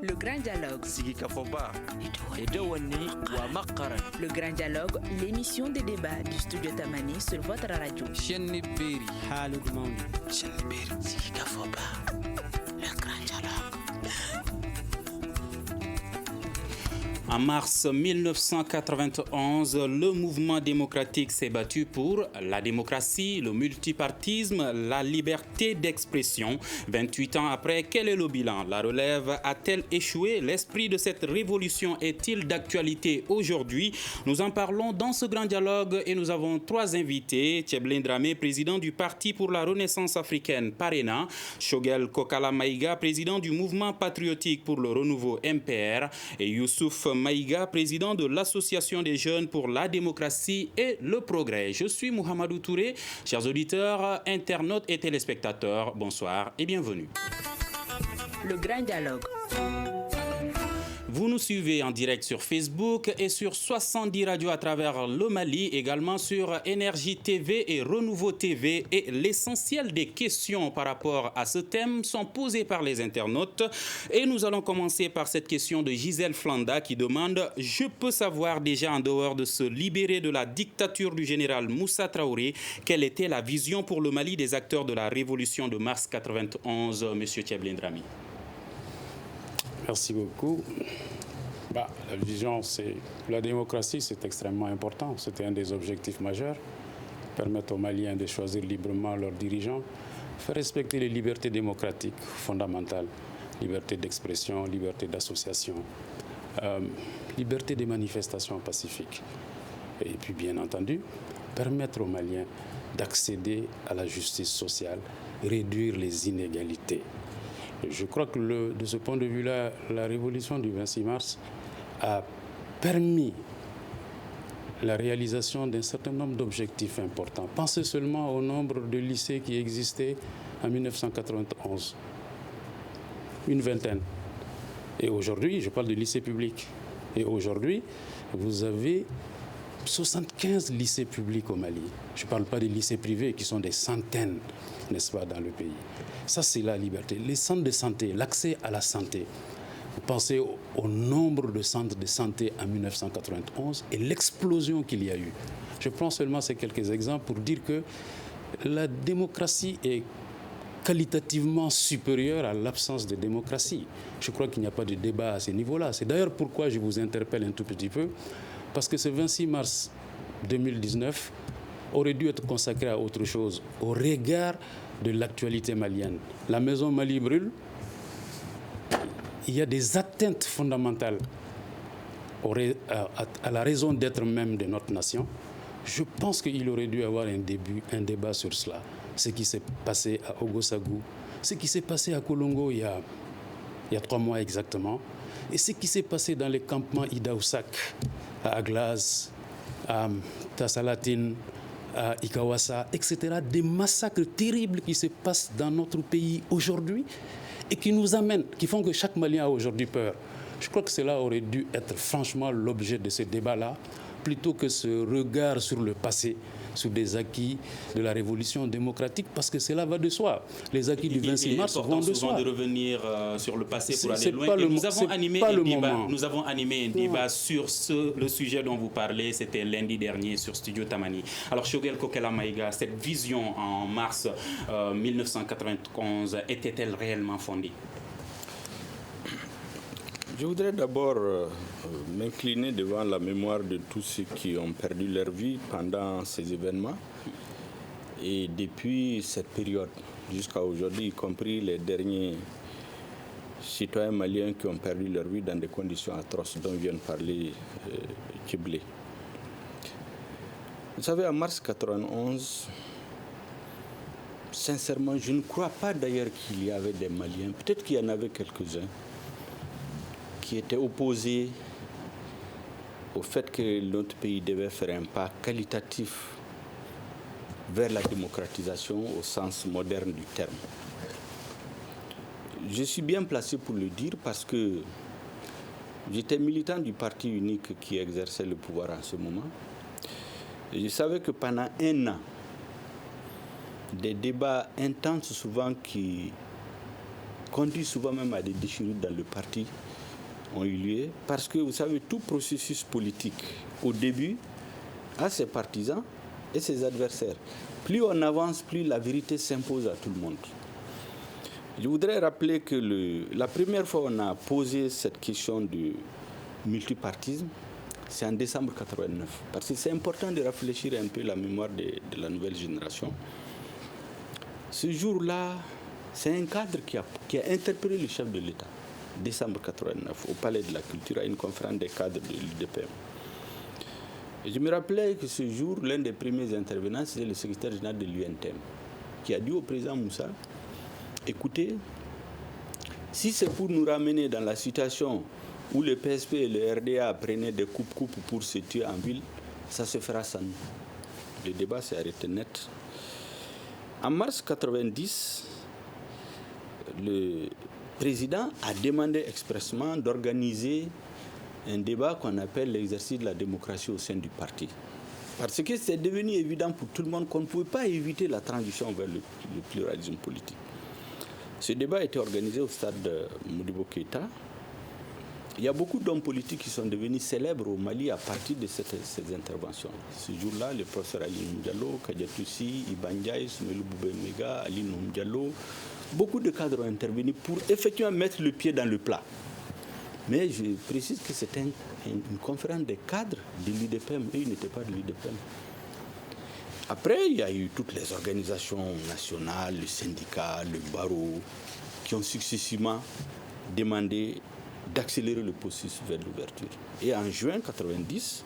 Le Grand Dialogue. Le Grand Dialogue, l'émission de débat du studio Tamani sur votre radio. Le Grand Dialogue. En mars 1991, le mouvement démocratique s'est battu pour la démocratie, le multipartisme, la liberté d'expression. 28 ans après, quel est le bilan? La relève a-t-elle échoué? L'esprit de cette révolution est-il d'actualité aujourd'hui? Nous en parlons dans ce grand dialogue et nous avons trois invités. Tcheblin Dramé, président du Parti pour la Renaissance africaine, PARENA. Shogel Kokala Maïga, président du mouvement patriotique pour le renouveau, MPR. Et Youssouf Maïga, président de l'Association des jeunes pour la démocratie et le progrès. Je suis Mohamedou Touré. Chers auditeurs, internautes et téléspectateurs, bonsoir et bienvenue. Le Grand Dialogue. Vous nous suivez en direct sur Facebook et sur 70 radios à travers le Mali, également sur Énergie TV et Renouveau TV. Et l'essentiel des questions par rapport à ce thème sont posées par les internautes. Et nous allons commencer par cette question de Gisèle Flanda qui demande « Je peux savoir déjà en dehors de se libérer de la dictature du général Moussa Traoré, quelle était la vision pour le Mali des acteurs de la révolution de mars 91, M. Tcheblin Dramé ?» Merci beaucoup. La vision, c'est la démocratie, c'est extrêmement important. C'était un des objectifs majeurs. Permettre aux Maliens de choisir librement leurs dirigeants, faire respecter les libertés démocratiques fondamentales, liberté d'expression, liberté d'association, liberté des manifestations pacifiques. Et puis, bien entendu, permettre aux Maliens d'accéder à la justice sociale, réduire les inégalités. Je crois que de ce point de vue-là, la révolution du 26 mars a permis la réalisation d'un certain nombre d'objectifs importants. Pensez seulement au nombre de lycées qui existaient en 1991. Une vingtaine. Et aujourd'hui, je parle de lycées publics. Et aujourd'hui, vous avez 75 lycées publics au Mali. Je ne parle pas des lycées privés qui sont des centaines, n'est-ce pas, dans le pays. Ça, c'est la liberté. Les centres de santé, l'accès à la santé. Vous pensez au nombre de centres de santé en 1991 et l'explosion qu'il y a eu. Je prends seulement ces quelques exemples pour dire que la démocratie est qualitativement supérieure à l'absence de démocratie. Je crois qu'il n'y a pas de débat à ce niveau-là. C'est d'ailleurs pourquoi je vous interpelle un tout petit peu, parce que ce 26 mars 2019 aurait dû être consacré à autre chose, au regard de l'actualité malienne. La maison Mali brûle. Il y a des atteintes fondamentales à la raison d'être même de notre nation. Je pense qu'il aurait dû avoir un débat sur cela. Ce qui s'est passé à Ogosagou, ce qui s'est passé à Kolongo il y a 3 mois exactement, et ce qui s'est passé dans les campements Idaoussak, à Aglaz, à Tassalatine, à Ikawassa, etc. Des massacres terribles qui se passent dans notre pays aujourd'hui et qui nous amènent, qui font que chaque Malien a aujourd'hui peur. Je crois que cela aurait dû être franchement l'objet de ce débat-là, plutôt que ce regard sur le passé, sur des acquis de la révolution démocratique, parce que cela va de soi. Les acquis du 26 mars vont de soi. De revenir sur le passé pour aller loin. Nous avons animé un débat sur le sujet dont vous parlez. C'était lundi dernier sur Studio Tamani. Alors, Shogel Kokela Maïga, cette vision en mars 1991 était-elle réellement fondée? Je voudrais d'abord m'incliner devant la mémoire de tous ceux qui ont perdu leur vie pendant ces événements. Et depuis cette période jusqu'à aujourd'hui, y compris les derniers citoyens maliens qui ont perdu leur vie dans des conditions atroces dont vient de parler Tcheblé. Vous savez, en mars 1991, sincèrement, je ne crois pas d'ailleurs qu'il y avait des Maliens, peut-être qu'il y en avait quelques-uns, qui étaient opposés au fait que notre pays devait faire un pas qualitatif vers la démocratisation au sens moderne du terme. Je suis bien placé pour le dire parce que j'étais militant du parti unique qui exerçait le pouvoir en ce moment. Et je savais que pendant 1 an, des débats intenses souvent qui conduit souvent même à des déchirures dans le parti, ont eu lieu. Parce que, vous savez, tout processus politique, au début, a ses partisans et ses adversaires. Plus on avance, plus la vérité s'impose à tout le monde. Je voudrais rappeler que la première fois on a posé cette question de multipartisme, c'est en décembre 89. Parce que c'est important de réfléchir un peu la mémoire de la nouvelle génération. Ce jour-là, c'est un cadre qui a interpellé le chef de l'État, décembre 89, au Palais de la Culture, à une conférence des cadres de l'UDPM. Je me rappelais que ce jour, l'un des premiers intervenants, c'était le secrétaire général de l'UNTM, qui a dit au président Moussa, écoutez, si c'est pour nous ramener dans la situation où le PSP et le RDA prenaient des coupes-coupes pour se tuer en ville, ça se fera sans nous. Le débat s'est arrêté net. En mars 90, le président a demandé expressément d'organiser un débat qu'on appelle l'exercice de la démocratie au sein du parti. Parce que c'est devenu évident pour tout le monde qu'on ne pouvait pas éviter la transition vers le pluralisme politique. Ce débat a été organisé au stade de Modibo Keïta. Il y a beaucoup d'hommes politiques qui sont devenus célèbres au Mali à partir de ces interventions. Ce jour-là, le professeur Ali Diallo, Kadiatoussi, Iban Ndiaye, Soumelou Boubé-Mega, Ali Noum Diallo, beaucoup de cadres ont intervenu pour effectivement mettre le pied dans le plat. Mais je précise que c'était une conférence des cadres de l'UDPM et ils n'étaient pas de l'UDPM. Après, il y a eu toutes les organisations nationales, le syndicat, le barreau, qui ont successivement demandé d'accélérer le processus vers l'ouverture. Et en juin 1990,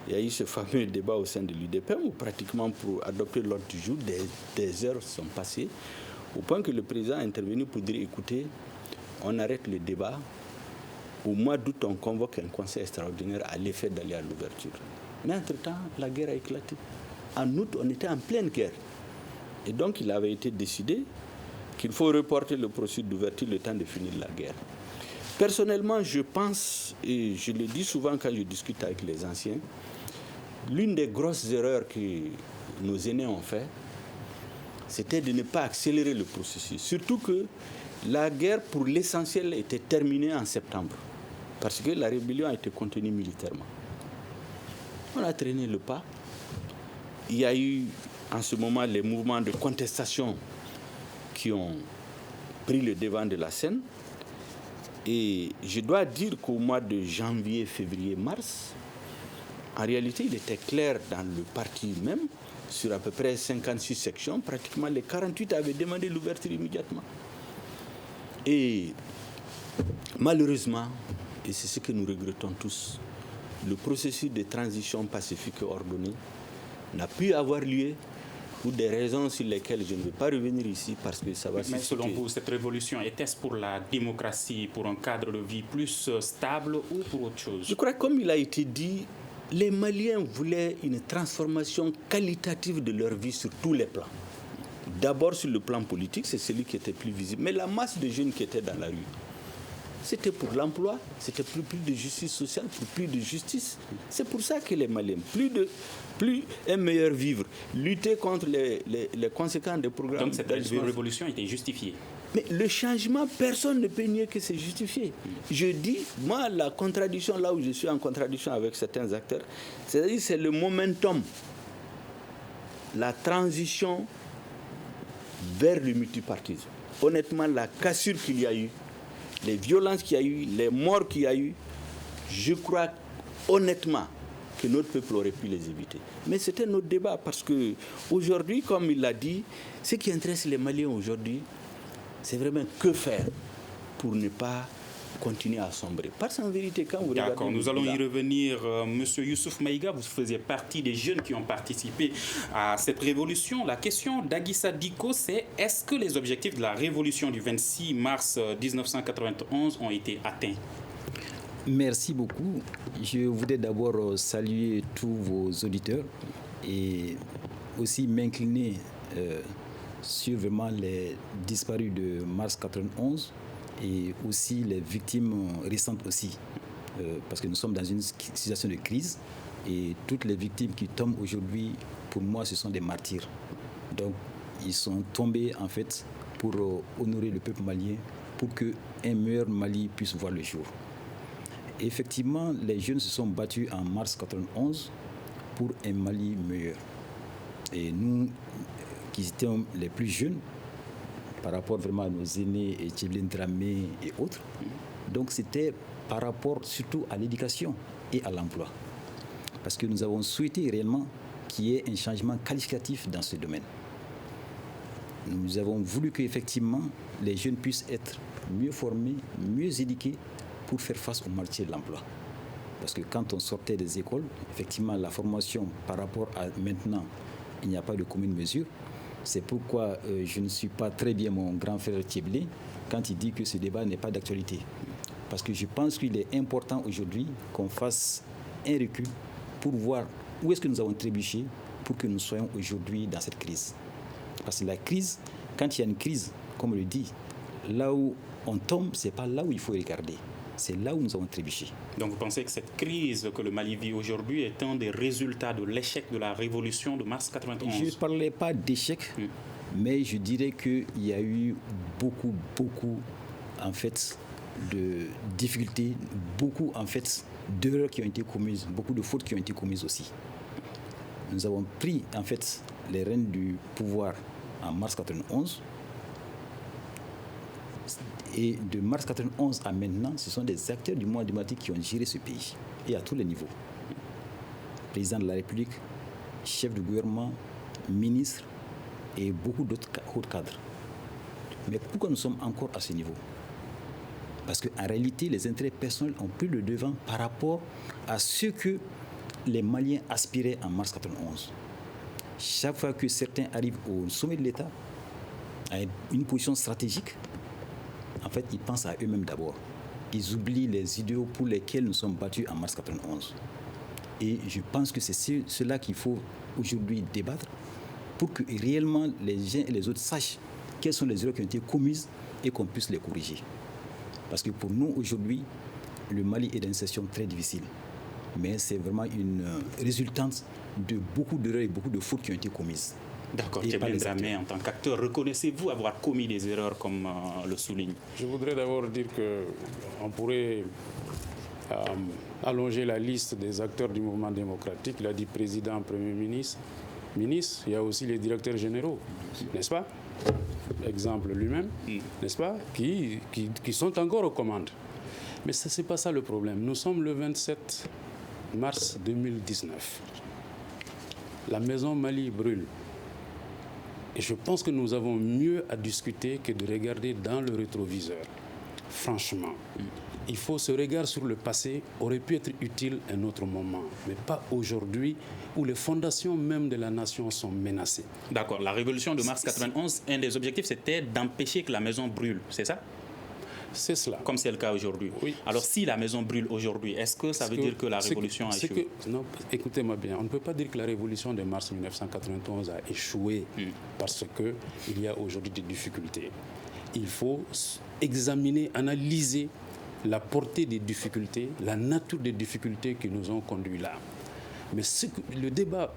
il y a eu ce fameux débat au sein de l'UDPM où pratiquement pour adopter l'ordre du jour, des heures sont passées, au point que le président est intervenu pour dire, écoutez, on arrête le débat. Au mois d'août, on convoque un conseil extraordinaire à l'effet d'aller à l'ouverture. Mais entre-temps, la guerre a éclaté. En août, on était en pleine guerre. Et donc, il avait été décidé qu'il faut reporter le processus d'ouverture le temps de finir la guerre. Personnellement, je pense, et je le dis souvent quand je discute avec les anciens, l'une des grosses erreurs que nos aînés ont fait, c'était de ne pas accélérer le processus. Surtout que la guerre, pour l'essentiel, était terminée en septembre. Parce que la rébellion a été contenue militairement. On a traîné le pas. Il y a eu en ce moment les mouvements de contestation qui ont pris le devant de la scène. Et je dois dire qu'au mois de janvier, février, mars, en réalité, il était clair dans le parti même, sur à peu près 56 sections, pratiquement les 48 avaient demandé l'ouverture immédiatement. Et malheureusement, et c'est ce que nous regrettons tous, le processus de transition pacifique et ordonnée n'a pu avoir lieu pour des raisons sur lesquelles je ne vais pas revenir ici parce que ça va susciter. Mais selon vous, cette révolution, était-ce pour la démocratie, pour un cadre de vie plus stable ou pour autre chose? Je crois que comme il a été dit, les Maliens voulaient une transformation qualitative de leur vie sur tous les plans. D'abord sur le plan politique, c'est celui qui était plus visible. Mais la masse de jeunes qui étaient dans la rue, c'était pour l'emploi, c'était pour plus de justice sociale, pour plus de justice. C'est pour ça que les Maliens, plus un meilleur vivre, lutter contre les conséquences des programmes. Donc cette révolution était justifiée. Mais le changement, personne ne peut nier que c'est justifié. Je dis, moi, la contradiction, là où je suis en contradiction avec certains acteurs, c'est-à-dire c'est le momentum, la transition vers le multipartisme. Honnêtement, la cassure qu'il y a eu, les violences qu'il y a eu, les morts qu'il y a eu, je crois honnêtement que notre peuple aurait pu les éviter. Mais c'était notre débat parce qu'aujourd'hui, comme il l'a dit, ce qui intéresse les Maliens aujourd'hui, c'est vraiment que faire pour ne pas continuer à sombrer. Parce qu'en vérité, quand vous regardez... D'accord, nous allons y revenir. Monsieur Youssouf Maïga, vous faisiez partie des jeunes qui ont participé à cette révolution. La question d'Aguissa Diko, c'est est-ce que les objectifs de la révolution du 26 mars 1991 ont été atteints? Merci beaucoup. Je voudrais d'abord saluer tous vos auditeurs et aussi m'incliner sur vraiment les disparus de mars 91 et aussi les victimes récentes aussi, parce que nous sommes dans une situation de crise et toutes les victimes qui tombent aujourd'hui, pour moi, ce sont des martyrs. Donc, ils sont tombés en fait pour honorer le peuple malien, pour qu'un meilleur Mali puisse voir le jour. Et effectivement, les jeunes se sont battus en mars 1991 pour un Mali meilleur. Et nous, qui étions les plus jeunes, par rapport vraiment à nos aînés, et Tchéblin Dramé et autres, donc c'était par rapport surtout à l'éducation et à l'emploi. Parce que nous avons souhaité réellement qu'il y ait un changement qualificatif dans ce domaine. Nous avons voulu qu'effectivement les jeunes puissent être mieux formés, mieux éduqués pour faire face au marché de l'emploi. Parce que quand on sortait des écoles, effectivement la formation par rapport à maintenant, il n'y a pas de commune mesure. C'est pourquoi je ne suis pas très bien mon grand frère Tchéblé quand il dit que ce débat n'est pas d'actualité. Parce que je pense qu'il est important aujourd'hui qu'on fasse un recul pour voir où est-ce que nous avons trébuché pour que nous soyons aujourd'hui dans cette crise. Parce que la crise, quand il y a une crise, comme on le dit, là où on tombe, ce n'est pas là où il faut regarder. C'est là où nous avons trébuché. Donc vous pensez que cette crise que le Mali vit aujourd'hui est un des résultats de l'échec de la révolution de mars 1991 ? Je ne parlais pas d'échec, mais je dirais qu'il y a eu beaucoup, en fait, de difficultés, beaucoup, en fait, d'erreurs qui ont été commises, beaucoup de fautes qui ont été commises aussi. Nous avons pris, en fait, les rênes du pouvoir en mars 1991. Et de mars 1991 à maintenant, ce sont des acteurs du monde démocratique qui ont géré ce pays, et à tous les niveaux. Président de la République, chef du gouvernement, ministre et beaucoup d'autres hauts cadres. Mais pourquoi nous sommes encore à ce niveau ? Parce qu'en réalité, les intérêts personnels ont pris le devant par rapport à ce que les Maliens aspiraient en mars 1991. Chaque fois que certains arrivent au sommet de l'État, à une position stratégique, en fait, ils pensent à eux-mêmes d'abord. Ils oublient les idéaux pour lesquels nous sommes battus en mars 1991. Et je pense que c'est cela qu'il faut aujourd'hui débattre pour que réellement les uns et les autres sachent quelles sont les erreurs qui ont été commises et qu'on puisse les corriger. Parce que pour nous, aujourd'hui, le Mali est dans une situation très difficile. Mais c'est vraiment une résultante de beaucoup d'erreurs et beaucoup de fautes qui ont été commises. D'accord, Tchéblin Dramé, en tant qu'acteur, reconnaissez-vous avoir commis des erreurs comme le souligne ? Je voudrais d'abord dire qu'on pourrait allonger la liste des acteurs du mouvement démocratique. Il a dit président, premier ministre, il y a aussi les directeurs généraux, n'est-ce pas ? Exemple lui-même, n'est-ce pas ? Qui sont encore aux commandes. Mais ce n'est pas ça le problème. Nous sommes le 27 mars 2019. La maison Mali brûle. Et je pense que nous avons mieux à discuter que de regarder dans le rétroviseur. Franchement, il faut ce regard sur le passé aurait pu être utile à un autre moment, mais pas aujourd'hui où les fondations même de la nation sont menacées. D'accord. La révolution de mars 1991, un des objectifs, c'était d'empêcher que la maison brûle, c'est ça ? C'est cela. Comme c'est le cas aujourd'hui. Oui. Alors si la maison brûle aujourd'hui, est-ce que ça veut dire que la révolution a échoué ? Non, écoutez-moi bien, on ne peut pas dire que la révolution de mars 1991 a échoué parce qu'il y a aujourd'hui des difficultés. Il faut examiner, analyser la portée des difficultés, la nature des difficultés qui nous ont conduits là. Mais le débat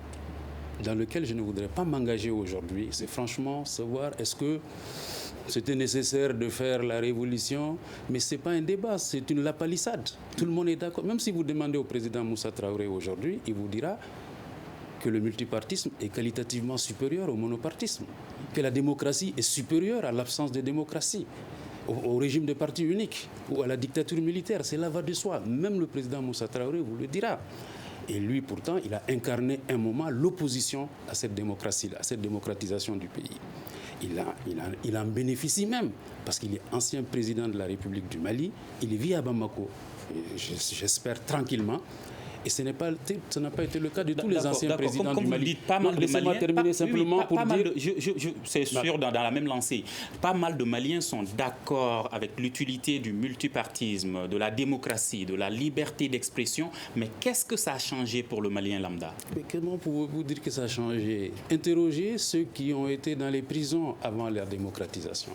dans lequel je ne voudrais pas m'engager aujourd'hui, c'est franchement savoir est-ce que c'était nécessaire de faire la révolution, mais ce n'est pas un débat, c'est une lapalissade. Tout le monde est d'accord. Même si vous demandez au président Moussa Traoré aujourd'hui, il vous dira que le multipartisme est qualitativement supérieur au monopartisme, que la démocratie est supérieure à l'absence de démocratie, au régime de parti unique ou à la dictature militaire. Cela va de soi. Même le président Moussa Traoré vous le dira. Et lui, pourtant, il a incarné un moment l'opposition à cette démocratie-là, à cette démocratisation du pays. Il en bénéficie même, parce qu'il est ancien président de la République du Mali, il vit à Bamako, j'espère tranquillement, et ça n'a pas été le cas de tous les anciens présidents du Mali. Dites, pas mal de laissez-moi Maliens, terminer simplement pour dire... c'est sûr, dans la même lancée, pas mal de Maliens sont d'accord avec l'utilité du multipartisme, de la démocratie, de la liberté d'expression, mais qu'est-ce que ça a changé pour le Malien lambda ? Mais comment pouvez-vous dire que ça a changé ? Interrogez ceux qui ont été dans les prisons avant la démocratisation.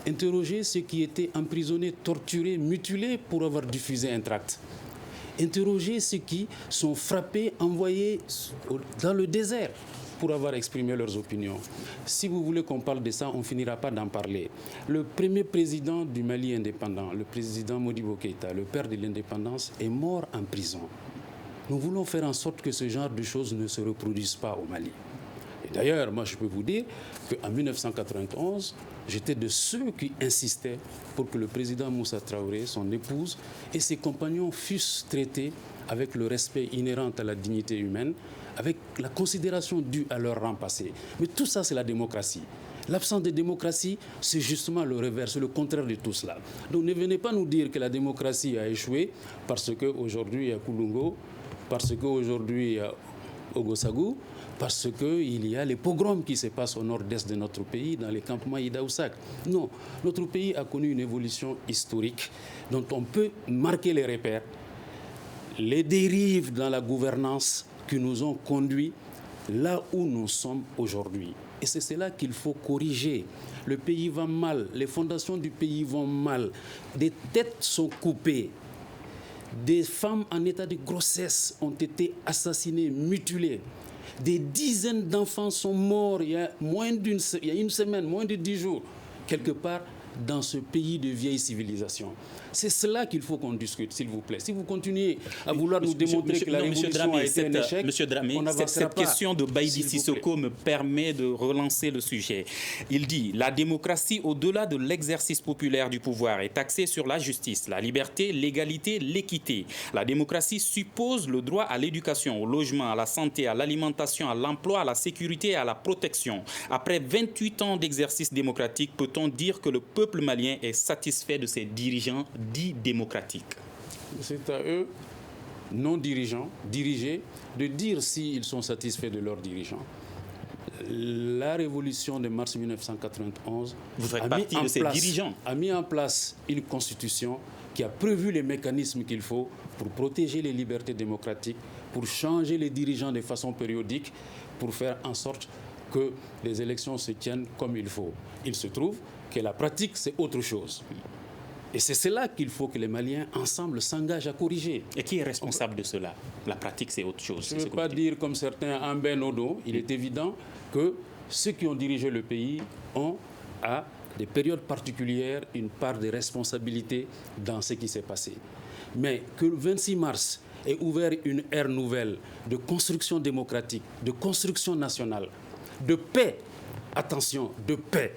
Interrogez ceux qui étaient emprisonnés, torturés, mutilés pour avoir diffusé un tract. Interrogez ceux qui sont frappés, envoyés dans le désert pour avoir exprimé leurs opinions. Si vous voulez qu'on parle de ça, on ne finira pas d'en parler. Le premier président du Mali indépendant, le président Modibo Keïta, le père de l'indépendance, est mort en prison. Nous voulons faire en sorte que ce genre de choses ne se reproduisent pas au Mali. Et d'ailleurs, moi je peux vous dire qu'en 1991, j'étais de ceux qui insistaient pour que le président Moussa Traoré, son épouse et ses compagnons fussent traités avec le respect inhérent à la dignité humaine, avec la considération due à leur rang passé. Mais tout ça, c'est la démocratie. L'absence de démocratie, c'est justement le revers, c'est le contraire de tout cela. Donc ne venez pas nous dire que la démocratie a échoué parce qu'aujourd'hui il y a Koulungo, parce qu'aujourd'hui il y a Ogosagou, parce qu'il y a les pogroms qui se passent au nord-est de notre pays, dans les campements Idaoussak. Non, notre pays a connu une évolution historique dont on peut marquer les repères, les dérives dans la gouvernance qui nous ont conduits là où nous sommes aujourd'hui. Et c'est cela qu'il faut corriger. Le pays va mal, les fondations du pays vont mal, des têtes sont coupées, des femmes en état de grossesse ont été assassinées, mutilées. Des dizaines d'enfants sont morts il y a une semaine, moins de 10 jours, quelque part dans ce pays de vieille civilisation. C'est cela qu'il faut qu'on discute, s'il vous plaît. Si vous continuez à vouloir nous démontrer que la révolution a été un échec, Monsieur Dramé, cette question de Baïdi Sissoko me permet de relancer le sujet. Il dit « La démocratie, au-delà de l'exercice populaire du pouvoir, est axée sur la justice, la liberté, l'égalité, l'équité. La démocratie suppose le droit à l'éducation, au logement, à la santé, à l'alimentation, à l'emploi, à la sécurité et à la protection. Après 28 ans d'exercice démocratique, peut-on dire que le peuple malien est satisfait de ses dirigeants dits démocratiques ?» C'est à eux, non-dirigeants, dirigés, de dire s'ils sont satisfaits de leurs dirigeants. La révolution de mars 1991 a mis en place une constitution qui a prévu les mécanismes qu'il faut pour protéger les libertés démocratiques, pour changer les dirigeants de façon périodique, pour faire en sorte que les élections se tiennent comme il faut. Il se trouve que la pratique, c'est autre chose. Et c'est cela qu'il faut que les Maliens, ensemble, s'engagent à corriger. Et qui est responsable de cela? La pratique, c'est autre chose. Je ne veux pas dire comme certains en ben au dos. Il est évident que ceux qui ont dirigé le pays ont, à des périodes particulières, une part de responsabilité dans ce qui s'est passé. Mais que le 26 mars ait ouvert une ère nouvelle de construction démocratique, de construction nationale, de paix, attention, de paix,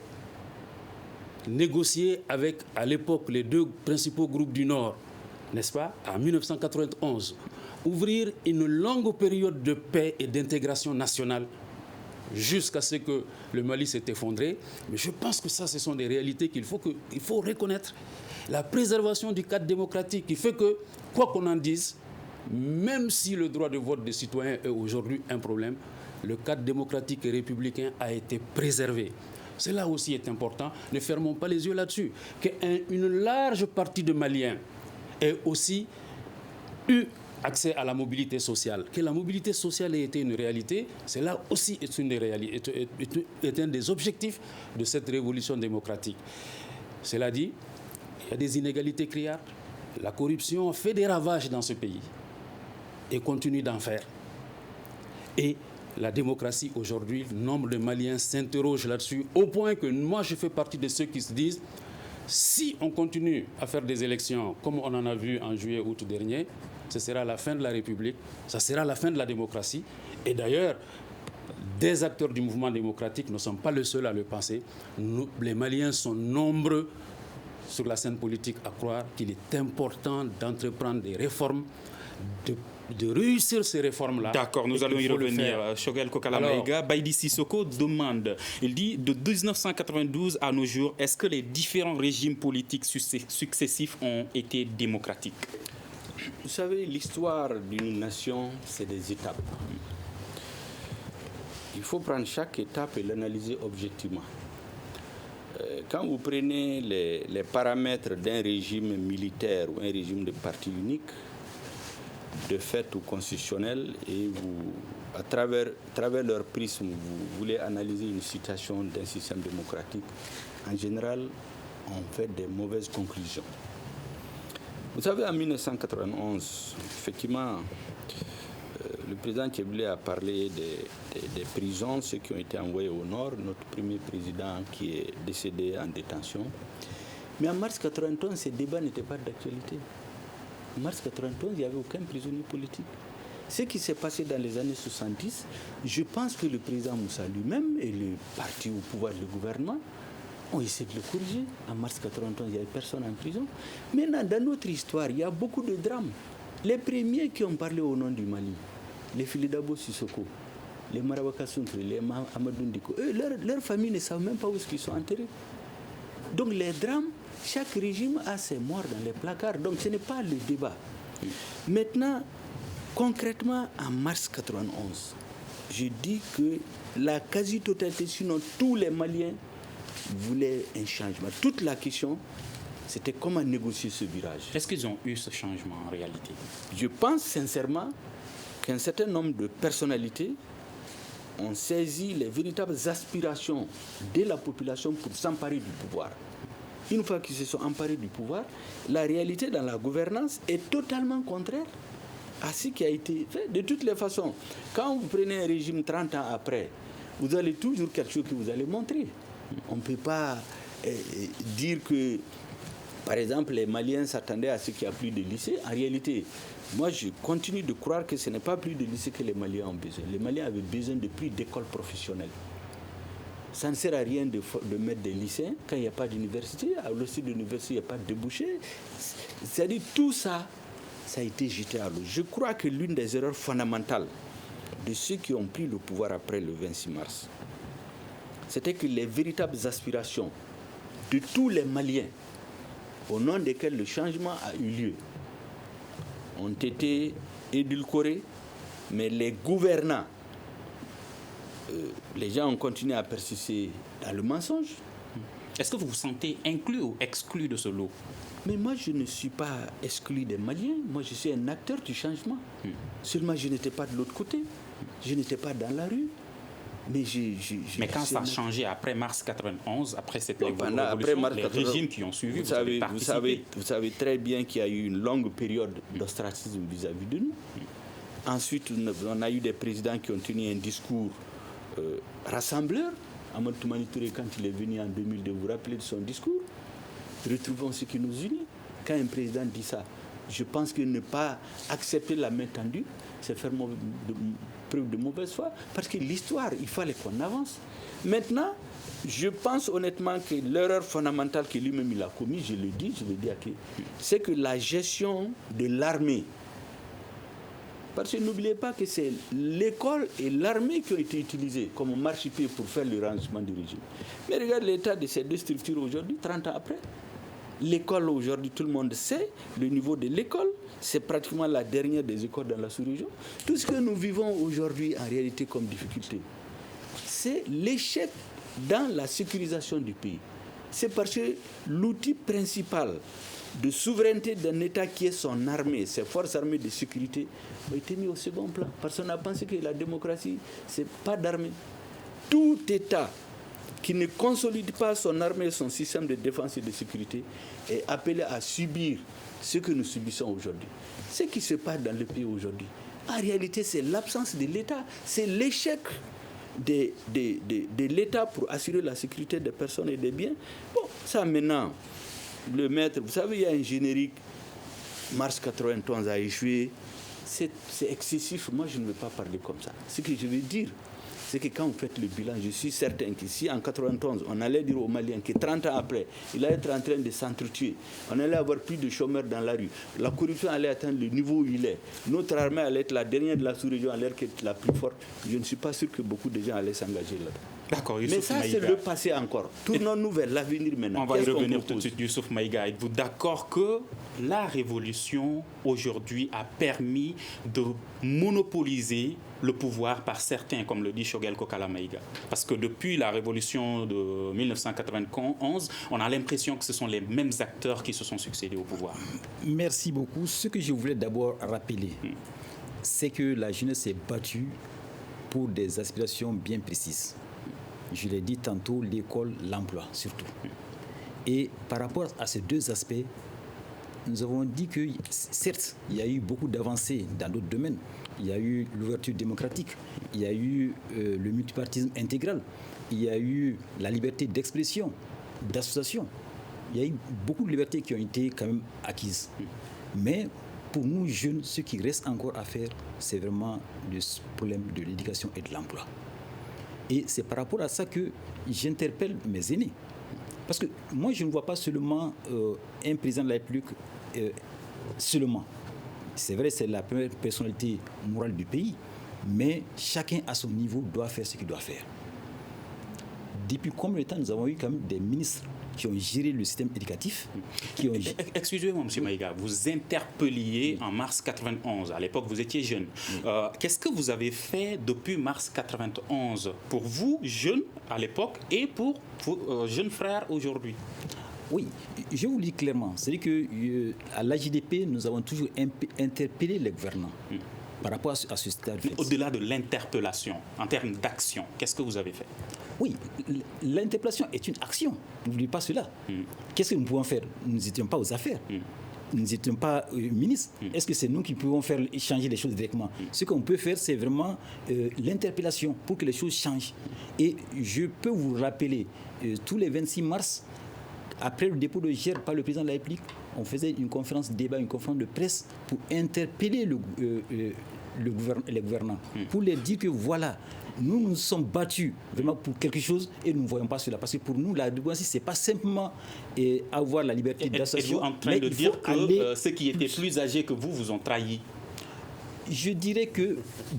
négocié avec, à l'époque, les deux principaux groupes du Nord, n'est-ce pas, en 1991, ouvrir une longue période de paix et d'intégration nationale jusqu'à ce que le Mali s'est effondré. Mais je pense que ça, ce sont des réalités qu'il faut reconnaître. La préservation du cadre démocratique qui fait que, quoi qu'on en dise, même si le droit de vote des citoyens est aujourd'hui un problème, le cadre démocratique et républicain a été préservé. Cela aussi est important. Ne fermons pas les yeux là-dessus. Qu'une large partie de Maliens ait aussi eu accès à la mobilité sociale. Que la mobilité sociale ait été une réalité, cela aussi est un des objectifs de cette révolution démocratique. Cela dit, il y a des inégalités criardes. La corruption fait des ravages dans ce pays et continue d'en faire. Et la démocratie aujourd'hui, le nombre de Maliens s'interrogent là-dessus, au point que moi je fais partie de ceux qui se disent si on continue à faire des élections comme on en a vu en juillet-août dernier, ce sera la fin de la République, ça sera la fin de la démocratie. Et d'ailleurs, des acteurs du mouvement démocratique ne sont pas les seuls à le penser. Les Maliens sont nombreux sur la scène politique à croire qu'il est important d'entreprendre des réformes, de réussir ces réformes-là. D'accord, nous allons y revenir. Choguel Kokala Maïga, Baïdi Sissoko demande, il dit, de 1992 à nos jours, est-ce que les différents régimes politiques successifs ont été démocratiques? Vous savez, l'histoire d'une nation, c'est des étapes. Il faut prendre chaque étape et l'analyser objectivement. Quand vous prenez les paramètres d'un régime militaire ou un régime de parti unique, de fait ou constitutionnel, et vous, à travers leur prisme, vous voulez analyser une situation d'un système démocratique, en général, on fait des mauvaises conclusions. Vous savez, en 1991, effectivement, le président Keblé a parlé des prisons, ceux qui ont été envoyés au nord, notre premier président qui est décédé en détention. Mais en mars 1991, ces débats n'étaient pas d'actualité. En mars 1991, il n'y avait aucun prisonnier politique. Ce qui s'est passé dans les années 70, je pense que le président Moussa lui-même et le parti au pouvoir, le gouvernement, ont essayé de le corriger. En mars 1991, il n'y avait personne en prison. Maintenant, dans notre histoire, il y a beaucoup de drames. Les premiers qui ont parlé au nom du Mali, les Filidabo Sissoko, les Marabaka Suntre, les Amadou Ndiko, leurs familles ne savent même pas où ils sont enterrés. Donc les drames, chaque régime a ses morts dans les placards. Donc ce n'est pas le débat. Maintenant, concrètement, en mars 1991, je dis que la quasi-totalité, sinon tous les Maliens, voulaient un changement. Toute la question, c'était comment négocier ce virage. Est-ce qu'ils ont eu ce changement en réalité? Je pense sincèrement qu'un certain nombre de personnalités ont saisi les véritables aspirations de la population pour s'emparer du pouvoir. Une fois qu'ils se sont emparés du pouvoir, la réalité dans la gouvernance est totalement contraire à ce qui a été fait. De toutes les façons, quand vous prenez un régime 30 ans après, vous avez toujours quelque chose que vous allez montrer. On ne peut pas dire que, par exemple, les Maliens s'attendaient à ce qu'il n'y a plus de lycée. En réalité, moi, je continue de croire que ce n'est pas plus de lycée que les Maliens ont besoin. Les Maliens avaient besoin de plus d'écoles professionnelles. Ça ne sert à rien de mettre des lycéens quand il n'y a pas d'université. À l'autre de l'université, il n'y a pas de débouchés. C'est-à-dire tout ça, ça a été jeté à l'eau. Je crois que l'une des erreurs fondamentales de ceux qui ont pris le pouvoir après le 26 mars, c'était que les véritables aspirations de tous les Maliens, au nom desquels le changement a eu lieu, ont été édulcorées, mais les gouvernants, les gens ont continué à persister dans le mensonge. Est-ce que vous vous sentez inclus ou exclu de ce lot? Mais moi, je ne suis pas exclu des Maliens. Moi, je suis un acteur du changement. Seulement, je n'étais pas de l'autre côté. Je n'étais pas dans la rue. Mais quand ça a changé après mars 91, après cette révolution, après mars les régimes qui ont suivi, vous savez très bien qu'il y a eu une longue période d'ostracisme vis-à-vis de nous. Ensuite, on a eu des présidents qui ont tenu un discours rassembleur. Amadou Toumani Touré, quand il est venu en 2002, vous vous rappelez de son discours? Retrouvons ce qui nous unit. Quand un président dit ça, je pense que ne pas accepter la main tendue, c'est faire preuve de mauvaise foi. Parce que l'histoire, il fallait qu'on avance. Maintenant, je pense honnêtement que l'erreur fondamentale que lui-même il a commise, je le dis à qui, c'est que la gestion de l'armée. Parce que n'oubliez pas que c'est l'école et l'armée qui ont été utilisées comme marchepied pour faire le rangement du régime. Mais regarde l'état de ces deux structures aujourd'hui, 30 ans après. L'école aujourd'hui, tout le monde sait, le niveau de l'école, c'est pratiquement la dernière des écoles dans la sous-région. Tout ce que nous vivons aujourd'hui en réalité comme difficulté, c'est l'échec dans la sécurisation du pays. C'est parce que l'outil principal de souveraineté d'un État qui est son armée, ses forces armées de sécurité, a été mis au second plan. Parce qu'on a pensé que la démocratie, ce n'est pas d'armée. Tout État qui ne consolide pas son armée et son système de défense et de sécurité est appelé à subir ce que nous subissons aujourd'hui. Ce qui se passe dans le pays aujourd'hui, en réalité, c'est l'absence de l'État, c'est l'échec de l'État pour assurer la sécurité des personnes et des biens. Bon, ça maintenant, le maître, vous savez, il y a un générique, mars 91 a échoué, c'est excessif, moi je ne veux pas parler comme ça. Ce que je veux dire, c'est que quand vous faites le bilan, je suis certain qu'ici, en 91, on allait dire aux Maliens que 30 ans après, il allait être en train de s'entretuer. On allait avoir plus de chômeurs dans la rue. La corruption allait atteindre le niveau où il est. Notre armée allait être la dernière de la sous-région, allait être la plus forte. Je ne suis pas sûr que beaucoup de gens allaient s'engager là-dedans. D'accord, mais ça, c'est le passé encore. Tournons-nous vers l'avenir maintenant. On va y revenir tout de suite, Youssouf Maïga. Êtes-vous d'accord que la révolution aujourd'hui a permis de monopoliser le pouvoir par certains, comme le dit Choguel Kokala Maïga? Parce que depuis la révolution de 1991, on a l'impression que ce sont les mêmes acteurs qui se sont succédés au pouvoir. Merci beaucoup. Ce que je voulais d'abord rappeler, c'est que la jeunesse s'est battue pour des aspirations bien précises. Je l'ai dit tantôt, l'école, l'emploi surtout. Et par rapport à ces deux aspects, nous avons dit que, certes, il y a eu beaucoup d'avancées dans d'autres domaines. Il y a eu l'ouverture démocratique, il y a eu le multipartisme intégral, il y a eu la liberté d'expression, d'association. Il y a eu beaucoup de libertés qui ont été quand même acquises. Mais pour nous jeunes, ce qui reste encore à faire, c'est vraiment le problème de l'éducation et de l'emploi. Et c'est par rapport à ça que j'interpelle mes aînés. Parce que moi, je ne vois pas seulement un président de la République seulement. C'est vrai, c'est la première personnalité morale du pays, mais chacun à son niveau doit faire ce qu'il doit faire. Depuis combien de temps nous avons eu quand même des ministres qui ont géré le système éducatif Excusez-moi, M. Maïga, vous interpelliez en mars 91. À l'époque, vous étiez jeune. Qu'est-ce que vous avez fait depuis mars 91 pour vous, jeunes, à l'époque, et pour vos jeunes frères aujourd'hui? Oui, je vous le dis clairement. C'est-à-dire qu'à l'AJDP, nous avons toujours interpellé les gouvernants par rapport à ce stade. Au-delà de l'interpellation, en termes d'action, qu'est-ce que vous avez fait? Oui, l'interpellation est une action. N'oubliez pas cela. Qu'est-ce que nous pouvons faire? Nous n'étions pas aux affaires. Nous n'étions pas ministres. Est-ce que c'est nous qui pouvons faire changer les choses directement? Ce qu'on peut faire, c'est vraiment l'interpellation pour que les choses changent. Et je peux vous rappeler, tous les 26 mars, après le dépôt de GER par le président de la République, on faisait une conférence de débat, une conférence de presse pour interpeller les gouvernants, pour leur dire que voilà, nous nous sommes battus vraiment pour quelque chose et nous ne voyons pas cela. Parce que pour nous, la démocratie, ce n'est pas simplement avoir la liberté d'association. Êtes-vous en train de dire que ceux qui étaient plus âgés que vous ont trahi? Je dirais que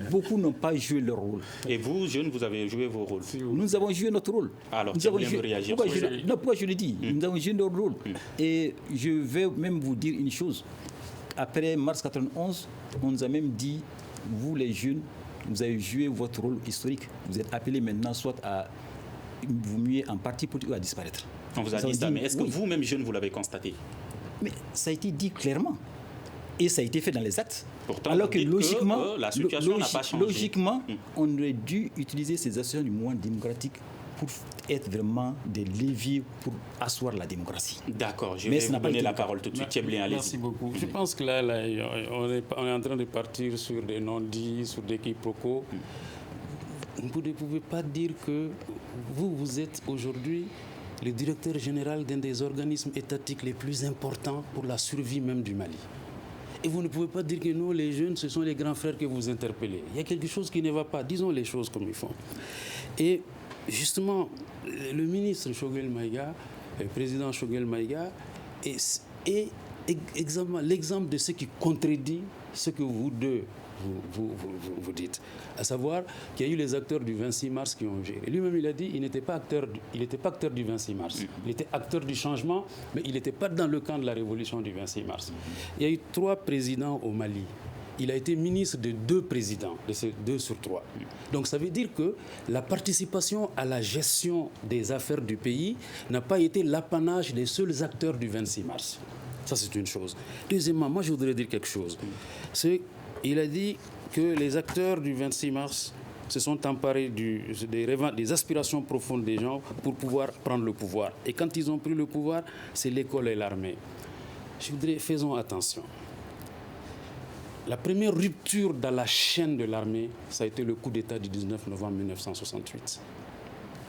beaucoup n'ont pas joué leur rôle. Et vous, jeunes, vous avez joué vos rôles? Nous avons joué notre rôle. Alors, tu viens de réagir. Pourquoi je le dis? Nous avons joué notre rôle. Et je vais même vous dire une chose. Après mars 91, on nous a même dit, vous les jeunes, vous avez joué votre rôle historique. Vous êtes appelés maintenant soit à vous muer en parti politique ou à disparaître. On vous a dit ça, mais est-ce que vous-même, jeunes, vous l'avez constaté? Mais ça a été dit clairement. Et ça a été fait dans les actes. Pourtant, alors que logiquement, la situation n'a pas changé. Logiquement, on aurait dû utiliser ces associations du mouvement démocratique pour être vraiment des leviers pour asseoir la démocratie. D'accord, je vais vous donner la parole tout de suite. Merci beaucoup. Je pense que là on est en train de partir sur des non-dits, sur des quiproquos. Vous ne pouvez pas dire que vous êtes aujourd'hui le directeur général d'un des organismes étatiques les plus importants pour la survie même du Mali. Et vous ne pouvez pas dire que nous, les jeunes, ce sont les grands frères que vous interpellez. Il y a quelque chose qui ne va pas. Disons les choses comme il faut. Et justement, le ministre Choguel Maïga, le président Choguel Maïga, est l'exemple de ce qui contredit ce que vous deux vous dites. À savoir qu'il y a eu les acteurs du 26 mars qui ont géré. Lui-même, il a dit qu'il n'était pas acteur du 26 mars. Il était acteur du changement, mais il n'était pas dans le camp de la révolution du 26 mars. Il y a eu 3 présidents au Mali. Il a été ministre de 2 présidents, de ces 2 sur 3. Donc ça veut dire que la participation à la gestion des affaires du pays n'a pas été l'apanage des seuls acteurs du 26 mars. Ça, c'est une chose. Deuxièmement, moi, je voudrais dire quelque chose. Il a dit que les acteurs du 26 mars se sont emparés des aspirations profondes des gens pour pouvoir prendre le pouvoir. Et quand ils ont pris le pouvoir, c'est l'école et l'armée. Je voudrais, faisons attention. La première rupture dans la chaîne de l'armée, ça a été le coup d'État du 19 novembre 1968.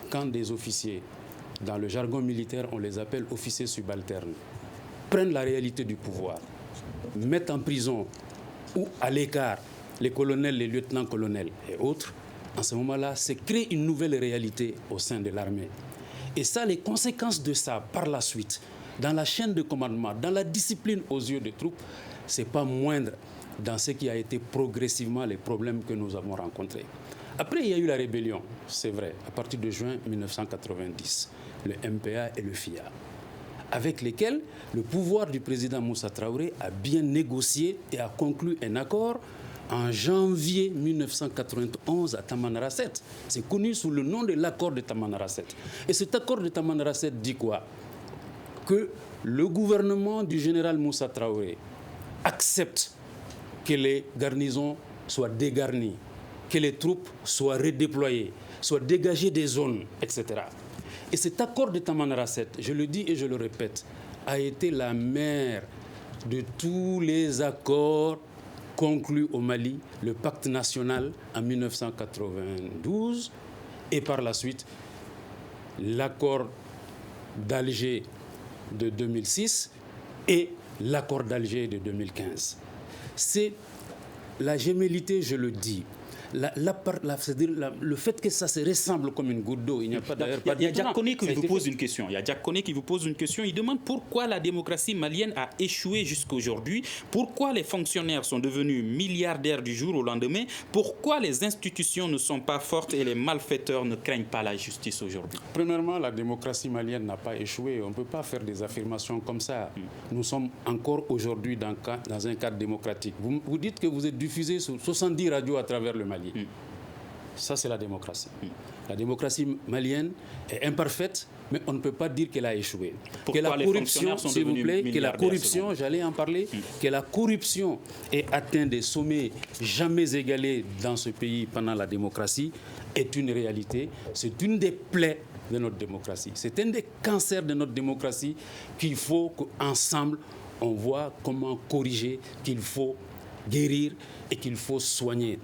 Quand des officiers, dans le jargon militaire, on les appelle officiers subalternes, prennent la réalité du pouvoir, mettent en prison ou à l'écart les colonels, les lieutenants-colonels et autres, en ce moment-là, c'est créer une nouvelle réalité au sein de l'armée. Et ça, les conséquences de ça, par la suite, dans la chaîne de commandement, dans la discipline aux yeux des troupes, ce n'est pas moindre dans ce qui a été progressivement les problèmes que nous avons rencontrés. Après, il y a eu la rébellion, c'est vrai, à partir de juin 1990, le MPA et le FIA, avec lesquels le pouvoir du président Moussa Traoré a bien négocié et a conclu un accord en janvier 1991 à Tamanrasset. C'est connu sous le nom de l'accord de Tamanrasset. Et cet accord de Tamanrasset dit quoi? Que le gouvernement du général Moussa Traoré accepte que les garnisons soient dégarnies, que les troupes soient redéployées, soient dégagées des zones, etc. Et cet accord de Tamanrasset, je le dis et je le répète, a été la mère de tous les accords conclus au Mali, le pacte national en 1992 et par la suite l'accord d'Alger de 2006 et l'accord d'Alger de 2015. C'est la gémellité, je le dis. C'est-à-dire le fait que ça se ressemble comme une goutte d'eau, il n'y a pas d'ailleurs pas de... Il y a Diakoné qui vous pose une question. Il demande pourquoi la démocratie malienne a échoué jusqu'aujourd'hui, pourquoi les fonctionnaires sont devenus milliardaires du jour au lendemain, pourquoi les institutions ne sont pas fortes et les malfaiteurs ne craignent pas la justice aujourd'hui. Premièrement, la démocratie malienne n'a pas échoué. On ne peut pas faire des affirmations comme ça. Nous sommes encore aujourd'hui dans un cadre démocratique. Vous dites que vous êtes diffusé sur 70 radios à travers le Mali. Ça, c'est la démocratie. La démocratie malienne est imparfaite, mais on ne peut pas dire qu'elle a échoué. Pourquoi que la corruption, s'il vous plaît, que la corruption, j'allais en parler, que la corruption ait atteint des sommets jamais égalés dans ce pays pendant la démocratie est une réalité. C'est une des plaies de notre démocratie. C'est un des cancers de notre démocratie qu'il faut qu'ensemble, on voit comment corriger, qu'il faut guérir et qu'il faut soigner.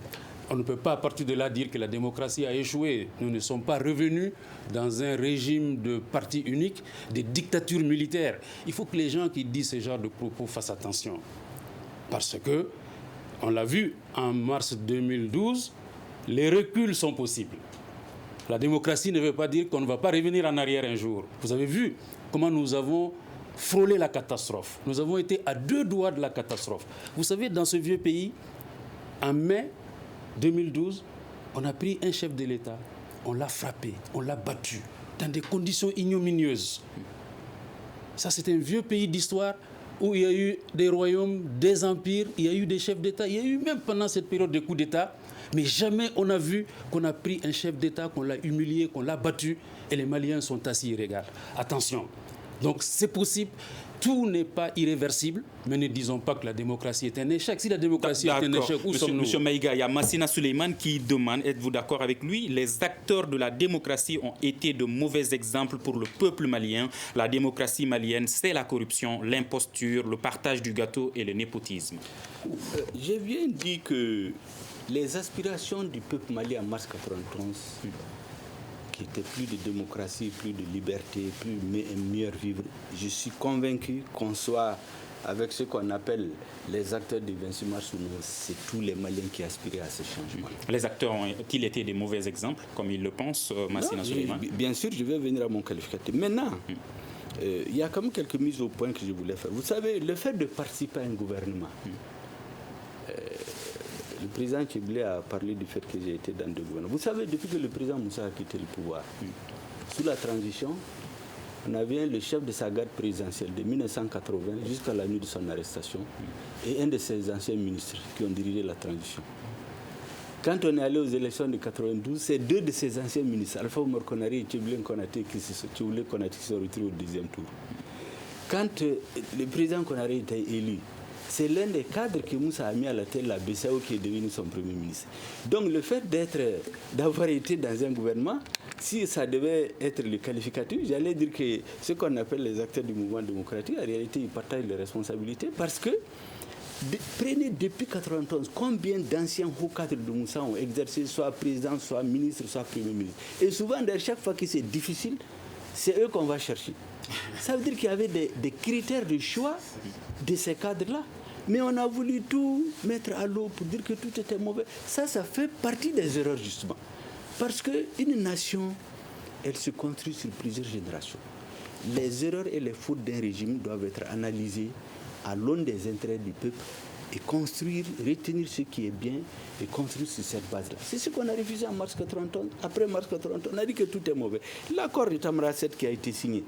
On ne peut pas à partir de là dire que la démocratie a échoué. Nous ne sommes pas revenus dans un régime de parti unique, de dictature militaire. Il faut que les gens qui disent ce genre de propos fassent attention. Parce que, on l'a vu en mars 2012, les reculs sont possibles. La démocratie ne veut pas dire qu'on ne va pas revenir en arrière un jour. Vous avez vu comment nous avons frôlé la catastrophe. Nous avons été à 2 doigts de la catastrophe. Vous savez, dans ce vieux pays, en mai 2012, on a pris un chef de l'État, on l'a frappé, on l'a battu, dans des conditions ignominieuses. Ça, c'est un vieux pays d'histoire où il y a eu des royaumes, des empires, il y a eu des chefs d'État, il y a eu même pendant cette période de coups d'État, mais jamais on a vu qu'on a pris un chef d'État, qu'on l'a humilié, qu'on l'a battu, et les Maliens sont assis et regardent. Attention. Donc c'est possible. Tout n'est pas irréversible, mais ne disons pas que la démocratie est un échec. Si la démocratie est un échec, où sommes-nous ? Monsieur Maïga, il y a Massina Souleymane qui demande, êtes-vous d'accord avec lui ? Les acteurs de la démocratie ont été de mauvais exemples pour le peuple malien. La démocratie malienne, c'est la corruption, l'imposture, le partage du gâteau et le népotisme. J'ai bien dit que les aspirations du peuple malien en mars 1991, qui était plus de démocratie, plus de liberté, plus mieux vivre. Je suis convaincu qu'on soit avec ce qu'on appelle les acteurs du 26 mars, c'est tous les Maliens qui aspiraient à ce changement. Les acteurs ont-ils été des mauvais exemples, comme ils le pensent, Massina Souleymane ? Bien sûr, je vais venir à mon qualificatif. Maintenant, il y a quand même quelques mises au point que je voulais faire. Vous savez, le fait de participer à un gouvernement, le président Tchiblé a parlé du fait que j'ai été dans 2 gouvernements. Vous savez, depuis que le président Moussa a quitté le pouvoir, sous la transition, on avait le chef de sa garde présidentielle de 1980 jusqu'à la nuit de son arrestation et un de ses anciens ministres qui ont dirigé la transition. Quand on est allé aux élections de 92, c'est 2 de ses anciens ministres, Alpha Oumar Konaré et Tchiblé Konaté, qui se sont retrouvés au 2e tour. Quand le président Konaré était élu, c'est l'un des cadres que Moussa a mis à la tête de la BCAO qui est devenu son premier ministre. Donc le fait d'avoir été dans un gouvernement, si ça devait être le qualificatif, j'allais dire que ce qu'on appelle les acteurs du mouvement démocratique, en réalité, ils partagent les responsabilités parce que prenez depuis 1991, combien d'anciens hauts cadres de Moussa ont exercé, soit président, soit ministre, soit premier ministre. Et souvent, chaque fois que c'est difficile, c'est eux qu'on va chercher. Ça veut dire qu'il y avait des critères de choix de ces cadres-là. Mais on a voulu tout mettre à l'eau pour dire que tout était mauvais. Ça fait partie des erreurs, justement. Parce qu'une nation, elle se construit sur plusieurs générations. Les erreurs et les fautes d'un régime doivent être analysées à l'aune des intérêts du peuple et construire, retenir ce qui est bien et construire sur cette base-là. C'est ce qu'on a refusé en mars 1991. Après mars 1991, on a dit que tout est mauvais. L'accord de Tamara 7 qui a été signé,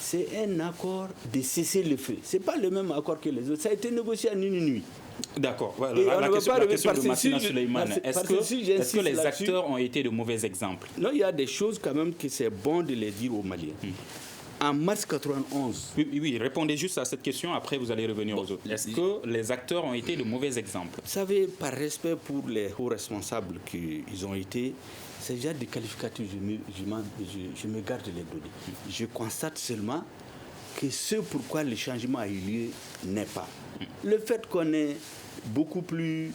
c'est un accord de cessez-le-feu. Ce n'est pas le même accord que les autres. Ça a été négocié en une nuit. D'accord. Voilà. La question de Massina Souleymane. Est-ce que les acteurs ont été de mauvais exemples ? Non, il y a des choses quand même que c'est bon de les dire aux Maliens. En mars 1991... Oui, répondez juste à cette question, après vous allez revenir aux autres. Est-ce que les acteurs ont été de mauvais exemples ? Vous savez, par respect pour les hauts responsables qu'ils ont été, c'est déjà des qualificatifs, je me garde de les donner. Je constate seulement que ce pourquoi le changement a eu lieu n'est pas. Le fait qu'on ait beaucoup plus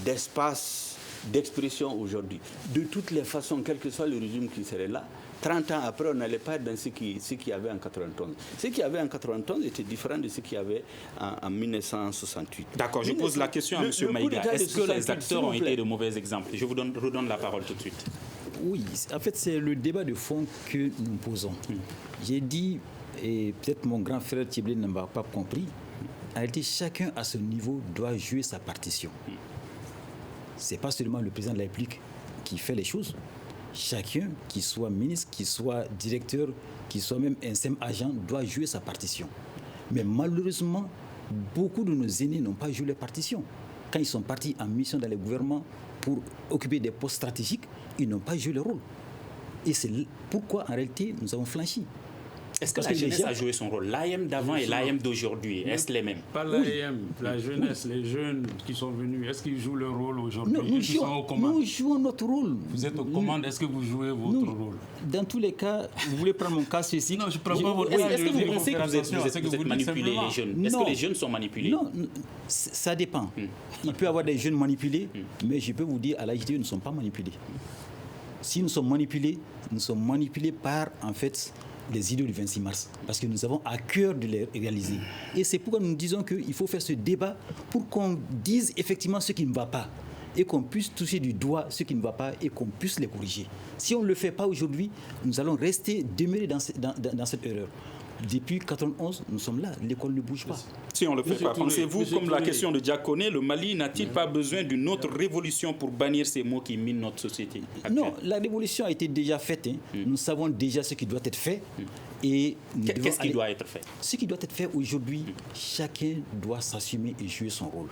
d'espace d'expression aujourd'hui, de toutes les façons, quel que soit le régime qui serait là, 30 ans après, on n'allait pas être dans ce qu'il y avait en 91. Ce qu'il y avait en 91 était différent de ce qu'il y avait en 1968. D'accord, je pose la question à M. Maïga. Est-ce que les acteurs ont été de mauvais exemples? Je vous redonne la parole tout de suite. Oui, en fait, c'est le débat de fond que nous posons. J'ai dit, et peut-être mon grand frère Thiblé ne m'a pas compris, en réalité, chacun à ce niveau doit jouer sa partition. Ce n'est pas seulement le président de la République qui fait les choses. Chacun, qu'il soit ministre, qu'il soit directeur, qu'il soit même un simple agent, doit jouer sa partition. Mais malheureusement, beaucoup de nos aînés n'ont pas joué leur partition. Quand ils sont partis en mission dans les gouvernements pour occuper des postes stratégiques, ils n'ont pas joué leur rôle. Et c'est pourquoi, en réalité, nous avons flanchi. Est-ce que la jeunesse a joué son rôle? L'AM d'avant et l'AM d'aujourd'hui, est-ce les mêmes? Pas l'AM, la jeunesse, les jeunes qui sont venus, est-ce qu'ils jouent leur rôle aujourd'hui? Nous jouons notre rôle. Vous êtes aux commandes, est-ce que vous jouez votre rôle? Dans tous les cas, vous voulez prendre mon cas spécifique? Non, je ne prends pas votre cas. Est-ce que vous pensez que vous êtes manipulés, les jeunes? Est-ce que les jeunes sont manipulés? Non, ça dépend. Il peut y avoir des jeunes manipulés, mais je peux vous dire, à l'AJTE, nous ne sommes pas manipulés. Si nous sommes manipulés par, en fait, les idées du 26 mars, parce que nous avons à cœur de les réaliser. Et c'est pourquoi nous disons qu'il faut faire ce débat pour qu'on dise effectivement ce qui ne va pas et qu'on puisse toucher du doigt ce qui ne va pas et qu'on puisse les corriger. Si on ne le fait pas aujourd'hui, nous allons demeurer dans cette erreur. Depuis 1991, nous sommes là, l'école ne bouge pas. Si on ne le fait pas, pensez-vous, comme la question de Diakoné, le Mali n'a-t-il pas besoin d'une autre révolution pour bannir ces mots qui minent notre société actuelle? Non, la révolution a été déjà faite. Nous savons déjà ce qui doit être fait. Et qu'est-ce qui doit être fait? Ce qui doit être fait aujourd'hui, chacun doit s'assumer et jouer son rôle.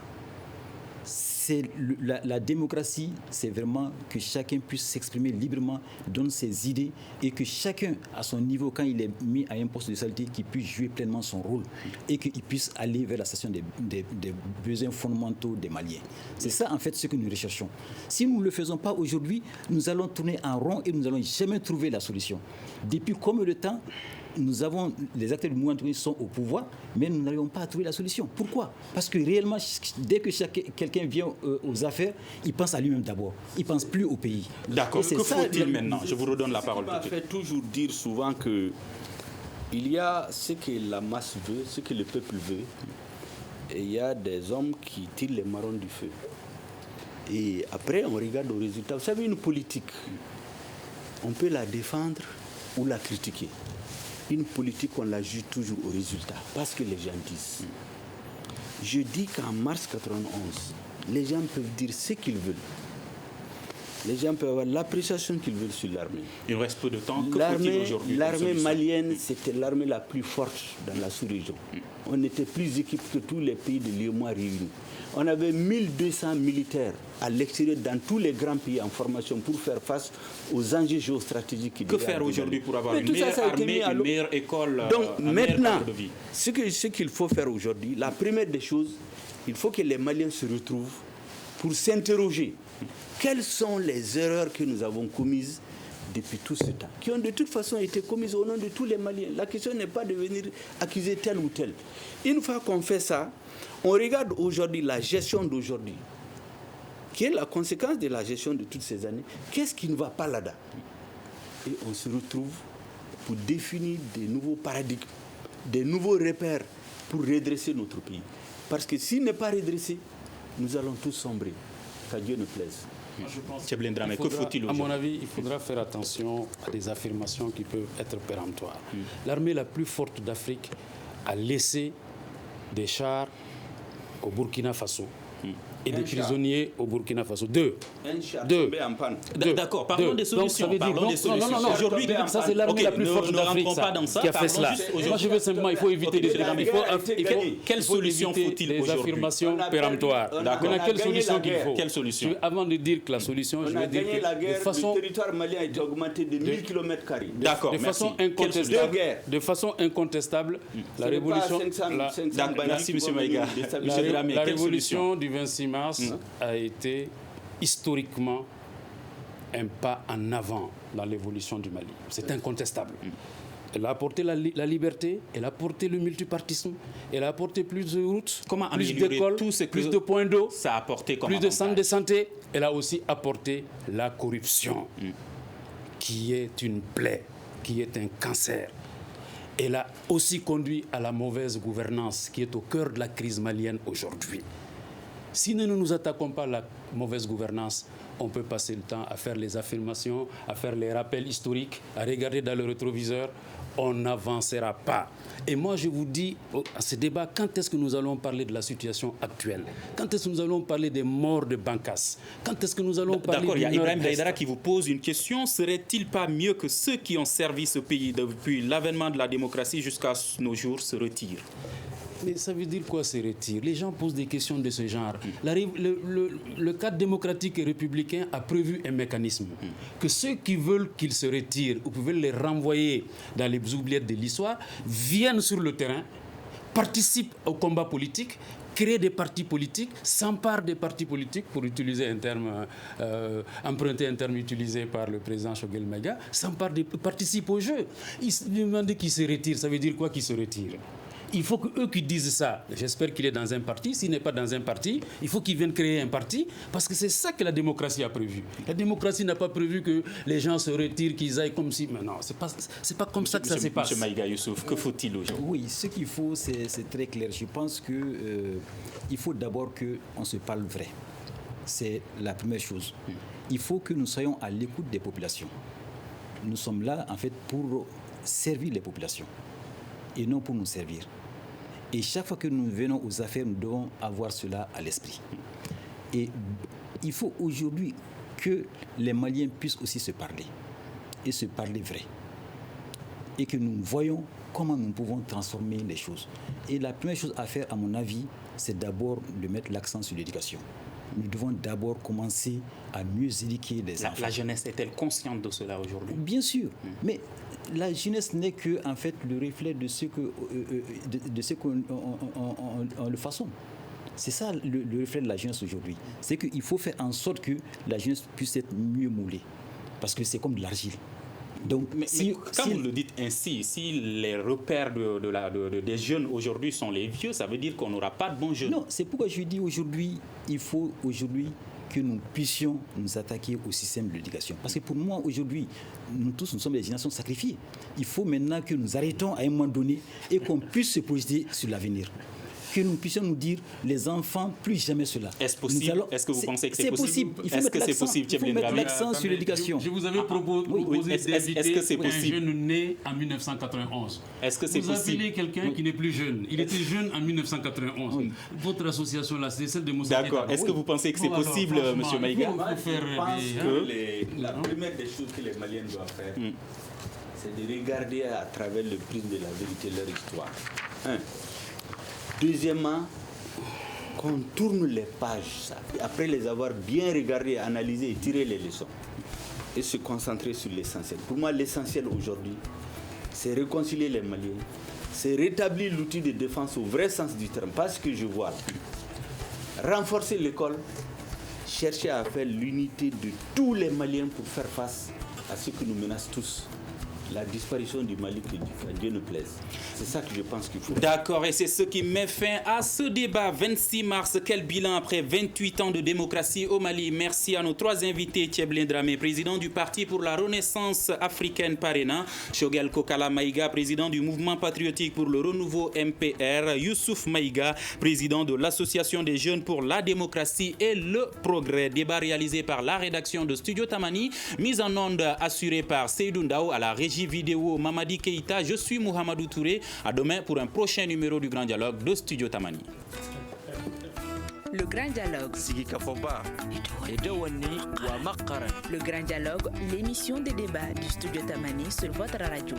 La démocratie, c'est vraiment que chacun puisse s'exprimer librement, donner ses idées et que chacun, à son niveau, quand il est mis à un poste de saleté, qu'il puisse jouer pleinement son rôle et qu'il puisse aller vers la station des besoins fondamentaux des Maliens. C'est ça, en fait, ce que nous recherchons. Si nous ne le faisons pas aujourd'hui, nous allons tourner en rond et nous n'allons jamais trouver la solution. Depuis combien de temps les acteurs du mouvement sont au pouvoir, mais nous n'arrivons pas à trouver la solution. Pourquoi? Parce que réellement, dès que quelqu'un vient aux affaires, il pense à lui-même d'abord. Il ne pense plus au pays. D'accord. Que faut-il maintenant? Je vous redonne la parole. Je vais toujours dire souvent que il y a ce que la masse veut, ce que le peuple veut, et il y a des hommes qui tirent les marrons du feu. Et après, on regarde au résultat. Vous savez, une politique, on peut la défendre ou la critiquer. Une politique, on la juge toujours au résultat, parce que les gens disent. Je dis qu'en mars 1991, les gens peuvent dire ce qu'ils veulent. Les gens peuvent avoir l'appréciation qu'ils veulent sur l'armée. Il reste peu de temps. Que faut-il aujourd'hui? L'armée malienne, c'était l'armée la plus forte dans la sous-région. On était plus équipés que tous les pays de l'UEMOA réunis. On avait 1200 militaires à l'extérieur dans tous les grands pays en formation pour faire face aux enjeux géostratégiques. Que faire aujourd'hui pour avoir une meilleure armée, une meilleure école? Donc maintenant, ce qu'il faut faire aujourd'hui, la première des choses, il faut que les Maliens se retrouvent pour s'interroger. Quelles sont les erreurs que nous avons commises depuis tout ce temps, qui ont de toute façon été commises au nom de tous les Maliens? La question n'est pas de venir accuser tel ou tel. Une fois qu'on fait ça, on regarde aujourd'hui la gestion d'aujourd'hui, qui est la conséquence de la gestion de toutes ces années. Qu'est-ce qui ne va pas là-dedans? Et on se retrouve pour définir des nouveaux paradigmes, des nouveaux repères pour redresser notre pays. Parce que s'il n'est pas redressé, nous allons tous sombrer. Qu'à Dieu ne plaise. Que faut-il aujourd'hui? À mon avis, il faudra faire attention à des affirmations qui peuvent être péremptoires. L'armée la plus forte d'Afrique a laissé des chars au Burkina Faso et des prisonniers au Burkina Faso. Deux. En panne. D'accord, parlons des solutions. Non, aujourd'hui, ça c'est l'armée la plus forte d'Afrique qui a fait cela. Moi je veux simplement, il faut éviter quelle solution faut-il les affirmations péremptoires. Maintenant, quelle solution qu'il faut? Quelle solution? Avant de dire que la solution, je vais dire que le territoire malien a été augmenté de 1000 km². D'accord, de façon incontestable, la révolution... Merci M. Maïga. La révolution du 26 mars a été historiquement un pas en avant dans l'évolution du Mali. C'est incontestable. Elle a apporté la liberté, elle a apporté le multipartisme, elle a apporté plus de routes, plus d'écoles, plus de points d'eau, ça a apporté comme plus de centres de avantage. santé. Elle a aussi apporté la corruption, qui est une plaie, qui est un cancer. Elle a aussi conduit à la mauvaise gouvernance, qui est au cœur de la crise malienne aujourd'hui. Si nous ne nous attaquons pas à la mauvaise gouvernance, on peut passer le temps à faire les affirmations, à faire les rappels historiques, à regarder dans le rétroviseur. On n'avancera pas. Et moi, je vous dis, à ce débat, quand est-ce que nous allons parler de la situation actuelle? Quand est-ce que nous allons parler des morts de Bankas? Quand est-ce que nous allons parler D'accord, il y a du Ibrahim Nord-Est? Daïdara qui vous pose une question. Serait-il pas mieux que ceux qui ont servi ce pays depuis l'avènement de la démocratie jusqu'à nos jours se retirent? Mais ça veut dire quoi, se retire? Les gens posent des questions de ce genre. Le cadre démocratique et républicain a prévu un mécanisme que ceux qui veulent qu'ils se retirent ou qui veulent les renvoyer dans les oubliettes de l'histoire viennent sur le terrain, participent au combat politique, créent des partis politiques, s'emparent des partis politiques, pour utiliser un terme, emprunter un terme utilisé par le président Choguel Maïga, participent au jeu. Ils se demandent qui se retire. Ça veut dire quoi qui se retire? Il faut qu'eux qui disent ça, j'espère qu'il est dans un parti, s'il n'est pas dans un parti, il faut qu'il vienne créer un parti, parce que c'est ça que la démocratie a prévu. La démocratie n'a pas prévu que les gens se retirent, qu'ils aillent comme si... Mais non, c'est pas comme ça que ça se passe. Monsieur Maïga Youssouf, que faut-il aujourd'hui? Oui, ce qu'il faut, c'est très clair. Je pense qu'il faut d'abord qu'on se parle vrai. C'est la première chose. Il faut que nous soyons à l'écoute des populations. Nous sommes là, en fait, pour servir les populations et non pour nous servir. Et chaque fois que nous venons aux affaires, nous devons avoir cela à l'esprit. Et il faut aujourd'hui que les Maliens puissent aussi se parler, et se parler vrai. Et que nous voyons comment nous pouvons transformer les choses. Et la première chose à faire, à mon avis, c'est d'abord de mettre l'accent sur l'éducation. Nous devons d'abord commencer à mieux éduquer les enfants. La jeunesse est-elle consciente de cela aujourd'hui? Bien sûr, mais la jeunesse n'est que en fait le reflet de ce qu'on le façonne. C'est ça le reflet de la jeunesse aujourd'hui. C'est qu'il faut faire en sorte que la jeunesse puisse être mieux moulée, parce que c'est comme de l'argile. Donc, mais quand vous le dites ainsi, si les repères des jeunes aujourd'hui sont les vieux, ça veut dire qu'on n'aura pas de bons jeunes. Non, c'est pourquoi je dis aujourd'hui, il faut aujourd'hui que nous puissions nous attaquer au système de l'éducation. Parce que pour moi, aujourd'hui, nous tous, nous sommes des générations sacrifiées. Il faut maintenant que nous arrêtons à un moment donné et qu'on puisse se projeter sur l'avenir. Que nous puissions nous dire, les enfants, plus jamais cela. Est-ce possible? Est-ce que vous pensez que c'est possible? Il faut mettre l'accent sur l'éducation. Je vous avais proposé d'inviter un jeune né en 1991. Est-ce que c'est possible? Vous appelez quelqu'un qui n'est plus jeune. Il était jeune en 1991. Oui. Votre association là, c'est celle de Moussa. D'accord. Est-ce que vous pensez que c'est possible, M. Maïga? Je pense que la première des choses que les Maliens doivent faire, c'est de regarder à travers le prisme de la vérité leur histoire. Deuxièmement, qu'on tourne les pages, après les avoir bien regardées, analysées et tiré les leçons, et se concentrer sur l'essentiel. Pour moi, l'essentiel aujourd'hui, c'est réconcilier les Maliens, c'est rétablir l'outil de défense au vrai sens du terme, pas ce que je vois là. Renforcer l'école, chercher à faire l'unité de tous les Maliens pour faire face à ce qui nous menace tous. La disparition du Mali, que Dieu ne plaise. C'est ça que je pense qu'il faut. D'accord, et c'est ce qui met fin à ce débat. 26 mars, quel bilan après 28 ans de démocratie au Mali? Merci à nos trois invités. Tieblin Dramé, président du Parti pour la Renaissance africaine Parena. Choguel Kokala Maïga, président du Mouvement patriotique pour le renouveau MPR. Youssouf Maïga, président de l'Association des jeunes pour la démocratie et le progrès. Débat réalisé par la rédaction de Studio Tamani. Mise en onde assurée par Seydou Ndao à la régie vidéo Mamadi Keïta. Je suis Mohamedou Touré. À demain pour un prochain numéro du Grand Dialogue de Studio Tamani. Le Grand Dialogue. Le Grand Dialogue, l'émission des débats du Studio Tamani sur votre radio.